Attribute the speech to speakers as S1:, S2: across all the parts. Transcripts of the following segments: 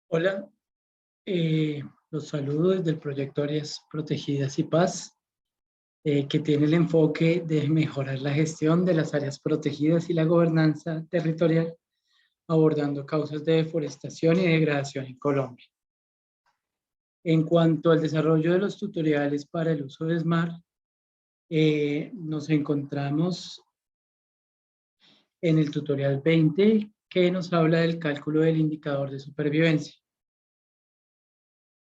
S1: Hola, los saludo desde el proyecto Áreas Protegidas y Paz, que tiene el enfoque de mejorar la gestión de las áreas protegidas y la gobernanza territorial, abordando causas de deforestación y degradación en Colombia. En cuanto al desarrollo de los tutoriales para el uso de SMART, nos encontramos en el tutorial 20, que nos habla del cálculo del indicador de supervivencia.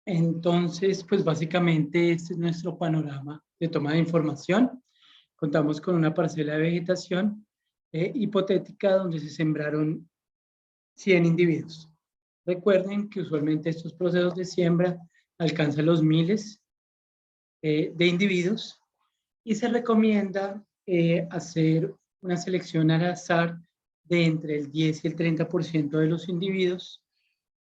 S1: Entonces, pues básicamente este es nuestro panorama de toma de información. Contamos con una parcela de vegetación hipotética donde se sembraron 100 individuos. Recuerden que usualmente estos procesos de siembra alcanzan los miles de individuos y se recomienda hacer una selección al azar de entre el 10 y el 30% de los individuos,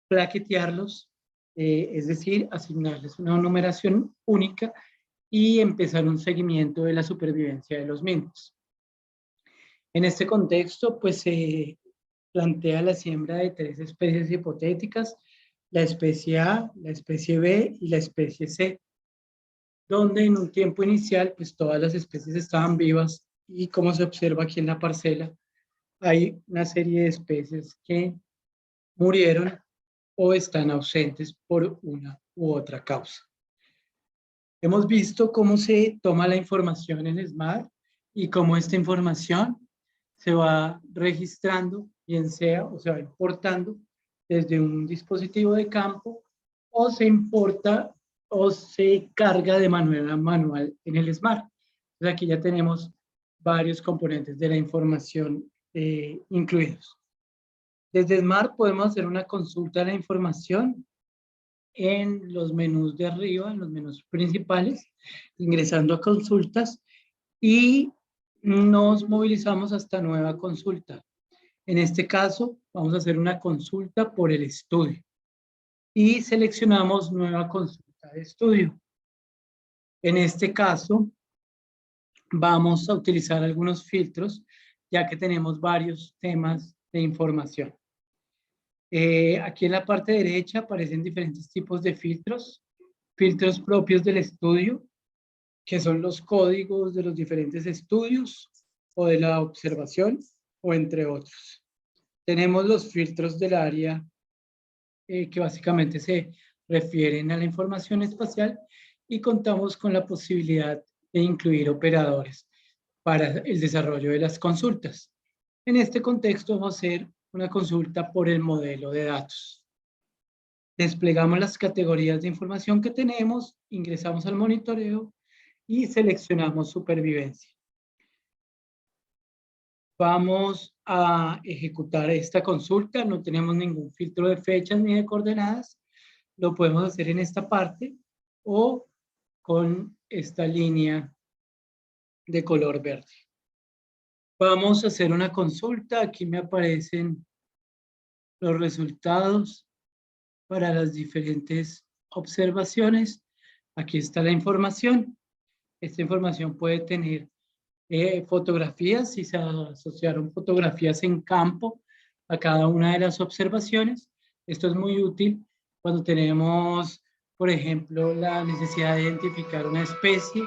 S1: plaquetearlos, es decir, asignarles una numeración única y empezar un seguimiento de la supervivencia de los mismos. En este contexto, pues se plantea la siembra de 3 especies hipotéticas, la especie A, la especie B y la especie C, donde en un tiempo inicial, pues todas las especies estaban vivas y como se observa aquí en la parcela, hay una serie de especies que murieron o están ausentes por una u otra causa. Hemos visto cómo se toma la información en SMART y cómo esta información se va registrando, bien sea o se va importando desde un dispositivo de campo o se importa o se carga de manera manual en el SMART. Entonces aquí ya tenemos varios componentes de la información incluidos. Desde SMART podemos hacer una consulta de la información en los menús de arriba, en los menús principales, ingresando a consultas y nos movilizamos hasta nueva consulta. En este caso, vamos a hacer una consulta por el estudio y seleccionamos nueva consulta de estudio. En este caso, vamos a utilizar algunos filtros, ya que tenemos varios temas de información. Aquí en la parte derecha aparecen diferentes tipos de filtros, filtros propios del estudio, que son los códigos de los diferentes estudios o de la observación, o entre otros. Tenemos los filtros del área que básicamente se refieren a la información espacial y contamos con la posibilidad de incluir operadores para el desarrollo de las consultas. En este contexto vamos a hacer una consulta por el modelo de datos. Desplegamos las categorías de información que tenemos, ingresamos al monitoreo y seleccionamos supervivencia. Vamos a ejecutar esta consulta, no tenemos ningún filtro de fechas ni de coordenadas, lo podemos hacer en esta parte o con esta línea de color verde. Vamos a hacer una consulta, aquí me aparecen los resultados para las diferentes observaciones. Aquí está la información. Esta información puede tener fotografías, si se asociaron fotografías en campo a cada una de las observaciones. Esto es muy útil cuando tenemos, por ejemplo, la necesidad de identificar una especie,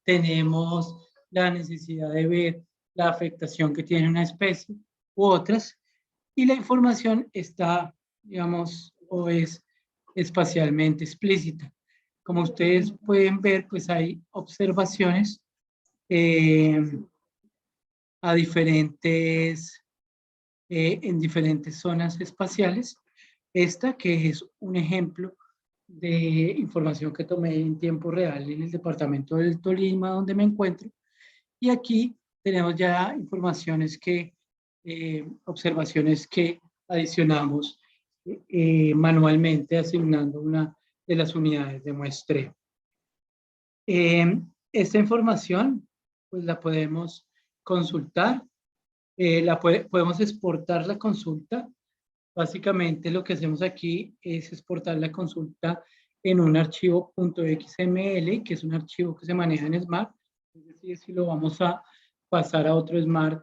S1: tenemos la necesidad de ver la afectación que tiene una especie u otras, y la información está, digamos, o es espacialmente explícita. Como ustedes pueden ver, pues hay observaciones eh, a diferentes, en diferentes zonas espaciales. Esta que es un ejemplo de información que tomé en tiempo real en el departamento del Tolima, donde me encuentro. Y aquí tenemos ya informaciones que, observaciones que adicionamos manualmente asignando una de las unidades de muestreo. Esta información pues la podemos consultar, podemos exportar la consulta. Básicamente lo que hacemos aquí es exportar la consulta en un archivo .xml, que es un archivo que se maneja en Smart. Es decir, si lo vamos a pasar a otro Smart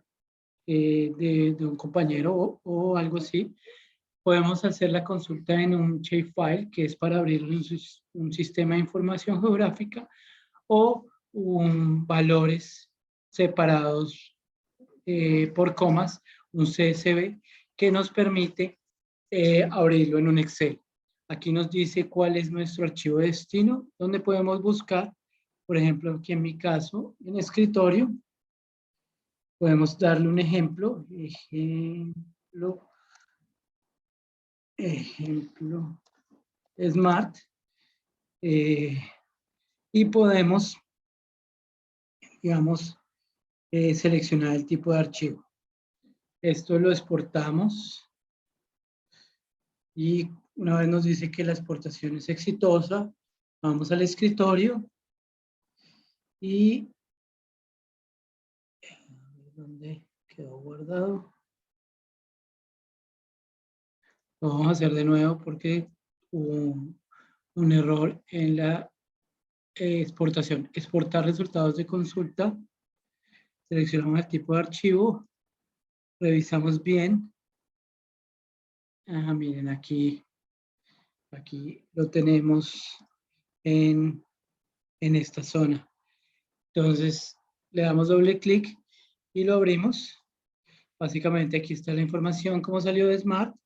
S1: de un compañero o algo así, Podemos hacer la consulta en un shapefile, que es para abrir un sistema de información geográfica, o valores separados por comas, un CSV, que nos permite abrirlo en un Excel. Aquí nos dice cuál es nuestro archivo de destino, donde podemos buscar, por ejemplo, aquí en mi caso, en escritorio, podemos darle un ejemplo, ejemplo Smart, y podemos, digamos, seleccionar el tipo de archivo. Esto lo exportamos y una vez nos dice que la exportación es exitosa, vamos al escritorio y ¿dónde quedó guardado? Lo vamos a hacer de nuevo porque hubo un error en la exportación. Exportar resultados de consulta. Seleccionamos el tipo de archivo. Revisamos bien. Miren, aquí lo tenemos en esta zona. Entonces, le damos doble clic y lo abrimos. Básicamente aquí está la información, cómo salió de Smart.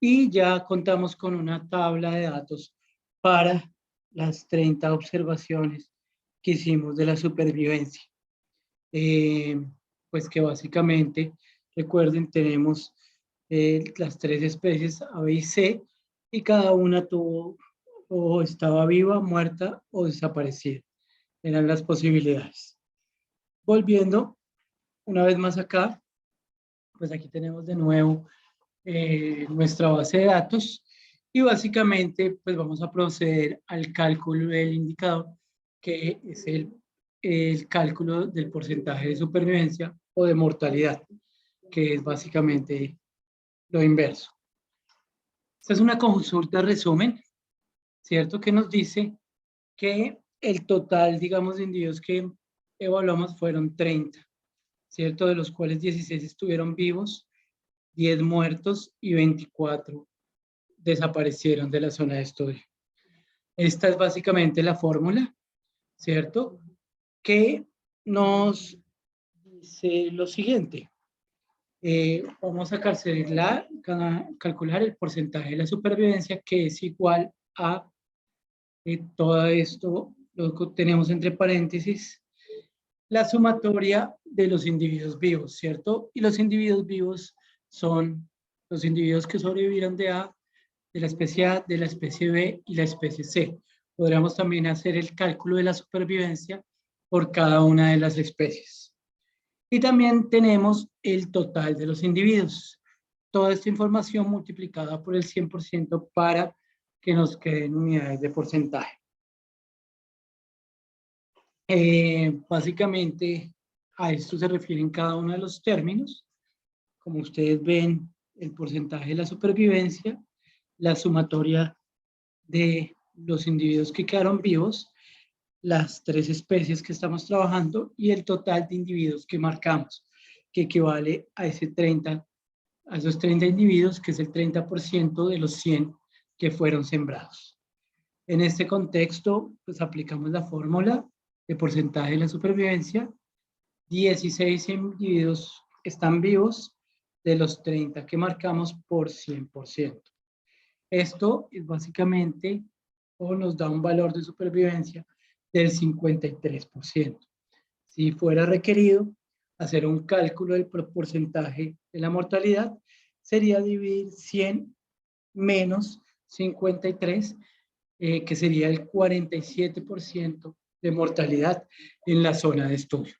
S1: Y ya contamos con una tabla de datos para las 30 observaciones que hicimos de la supervivencia. Pues que básicamente, recuerden, tenemos las 3 especies A, B y C, y cada una tuvo o estaba viva, muerta o desaparecida. Eran las posibilidades. Volviendo una vez más acá, pues aquí tenemos de nuevo nuestra base de datos y básicamente pues vamos a proceder al cálculo del indicador, que es el cálculo del porcentaje de supervivencia o de mortalidad, que es básicamente lo inverso. Esta es una consulta resumen, ¿cierto? Que nos dice que el total, digamos, de individuos que evaluamos fueron 30, ¿cierto? De los cuales 16 estuvieron vivos, 10 muertos y 24 desaparecieron de la zona de estudio. Esta es básicamente la fórmula, ¿cierto? Que nos dice lo siguiente. Vamos a calcular el porcentaje de la supervivencia, que es igual a todo esto, lo que tenemos entre paréntesis, la sumatoria de los individuos vivos, ¿cierto? Y los individuos vivos son los individuos que sobrevivieron de A, de la especie A, de la especie B y la especie C. Podríamos también hacer el cálculo de la supervivencia por cada una de las especies. Y también tenemos el total de los individuos. Toda esta información multiplicada por el 100% para que nos queden unidades de porcentaje. Básicamente a esto se refieren cada uno de los términos. Como ustedes ven, el porcentaje de la supervivencia, la sumatoria de los individuos que quedaron vivos, las 3 especies que estamos trabajando y el total de individuos que marcamos, que equivale a esos 30 individuos, que es el 30% de los 100 que fueron sembrados. En este contexto, pues aplicamos la fórmula de porcentaje de la supervivencia. 16 individuos están vivos de los 30 que marcamos por 100%. Esto es básicamente, o nos da un valor de supervivencia del 53%. Si fuera requerido hacer un cálculo del porcentaje de la mortalidad, sería dividir 100 menos 53, que sería el 47% de mortalidad en la zona de estudio.